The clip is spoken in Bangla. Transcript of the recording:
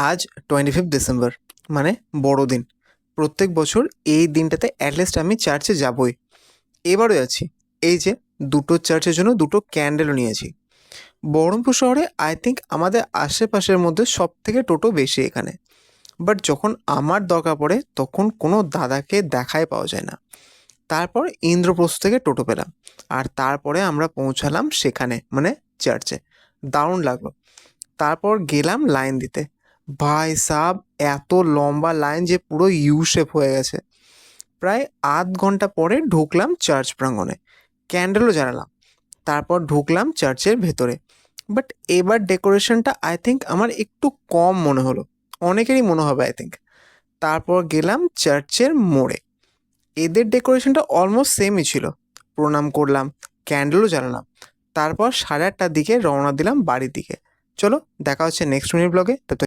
আজ 25 ডিসেম্বর, মানে বড়দিন। প্রত্যেক বছর এই দিনটাতে অ্যাটলিস্ট আমি চার্চে যাবই। এবারও যাচ্ছি। এই যে দুটো চার্চের জন্য দুটো ক্যান্ডেলও নিয়েছি। বহরমপুর শহরে আই থিঙ্ক আমাদের আশেপাশের মধ্যে সব থেকে টোটো বেশি এখানে। বাট যখন আমার দরকার পড়ে তখন কোনো দাদাকে দেখাই পাওয়া যায় না। তারপর ইন্দ্রপ্রস্থ থেকে টোটো পেলাম, আর তারপরে আমরা পৌঁছালাম সেখানে, মানে চার্চে। দারুণ লাগলো। তারপর গেলাম লাইন দিতে। ভাই সাব, এত লম্বা লাইন যে পুরো ইউ শেপ হয়ে গেছে। প্রায় আধ ঘন্টা পরে ঢুকলাম চার্চ প্রাঙ্গণে। ক্যান্ডেলও জ্বালালাম। তারপর ঢুকলাম চার্চের ভেতরে। বাট এবার ডেকোরেশনটা আই থিঙ্ক আমার একটু কম মনে হলো। অনেকেরই মনে হবে আই থিঙ্ক। তারপর গেলাম চার্চের মোড়ে। এদের ডেকোরেশনটা অলমোস্ট সেমই ছিল। প্রণাম করলাম, ক্যান্ডেলও জ্বালালাম। তারপর 8:30টার দিকে রওনা দিলাম বাড়ির দিকে। চলো, দেখা হচ্ছে নেক্সট মিনি ব্লগে।